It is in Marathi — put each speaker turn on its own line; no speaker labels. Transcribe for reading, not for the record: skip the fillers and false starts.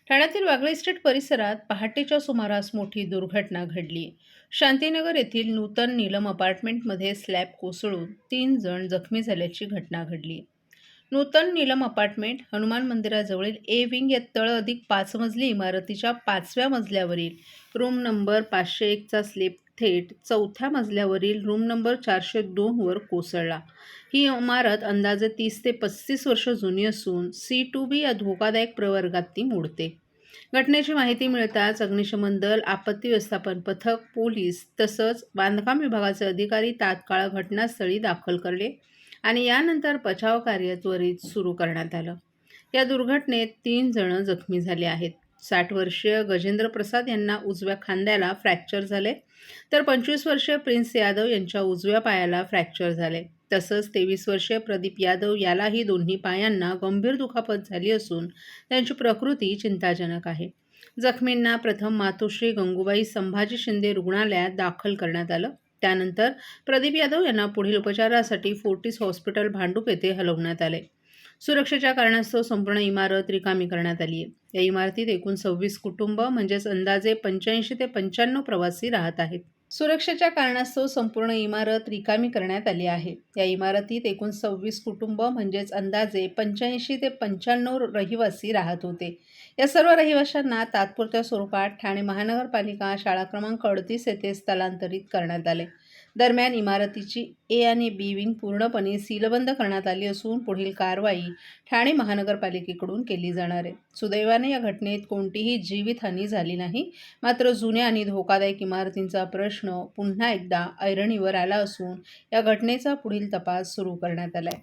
ठाण्यातील वागळे इस्टेट परिसरात पहाटेच्या सुमारास मोठी दुर्घटना घडली. शांतीनगर येथील नूतन नीलम अपार्टमेंटमध्ये स्लॅब कोसळून 3 जण जखमी झाल्याची घटना घडली. नूतन नीलम अपार्टमेंट हनुमान मंदिराजवळील ए विंग या तळ+5 मजली इमारतीच्या 5व्या मजल्यावरील रूम नंबर 501चा स्लॅब थेट 4थ्या मजल्यावरील रूम नंबर 402 वर कोसळला. ही इमारत अंदाजे 30 ते 35 वर्ष जुनी असून C2B या धोकादायक प्रवर्गात ती मोडते. घटनेची माहिती मिळताच अग्निशमन दल, आपत्ती व्यवस्थापन पथक, पोलीस तसंच बांधकाम विभागाचे अधिकारी तात्काळ घटनास्थळी दाखल करले आणि यानंतर बचाव कार्य त्वरित सुरू करण्यात आलं. या दुर्घटनेत 3 जण जखमी झाले आहेत. 60 वर्षीय गजेंद्र प्रसाद यांना उजव्या खांद्याला फ्रॅक्चर झाले, तर 25 वर्षीय प्रिन्स यादव यांच्या उजव्या पायाला फ्रॅक्चर झाले. तसंच 23 वर्षीय प्रदीप यादव यालाही दोन्ही पायांना गंभीर दुखापत झाली असून त्यांची प्रकृती चिंताजनक आहे. जखमींना प्रथम मातोश्री गंगूबाई संभाजी शिंदे रुग्णालयात दाखल करण्यात आलं. त्यानंतर प्रदीप यादव यांना पुढील उपचारासाठी फोर्टिस हॉस्पिटल भांडूप येथे हलवण्यात आले. सुरक्षेच्या कारणास्तव संपूर्ण इमारत रिकामी करण्यात आली आहे. या इमारतीत एकूण 26 कुटुंब म्हणजेच अंदाजे 85 ते 95 प्रवासी राहत आहेत. सुरक्षेच्या कारणास्तव संपूर्ण इमारत रिकामी करण्यात आली आहे. या इमारतीत एकूण 26 कुटुंब म्हणजेच अंदाजे 85 ते 95 रहिवासी राहत होते. या सर्व रहिवाशांना तात्पुरत्या स्वरूपात ठाणे महानगरपालिका शाळा क्रमांक 38 येथे स्थलांतरित करण्यात आले. दरम्यान इमारतीची ए आणि बी विंग पूर्णपणे सीलबंद करण्यात आली असून पुढील कारवाई ठाणे महानगरपालिकेकडून केली जाणार आहे. सुदैवाने या घटनेत कोणतीही जीवितहानी झाली नाही. मात्र जुन्या आणि धोकादायक इमारतींचा प्रश्न पुन्हा एकदा ऐरणीवर आला असून या घटनेचा पुढील तपास सुरू करण्यात आला आहे.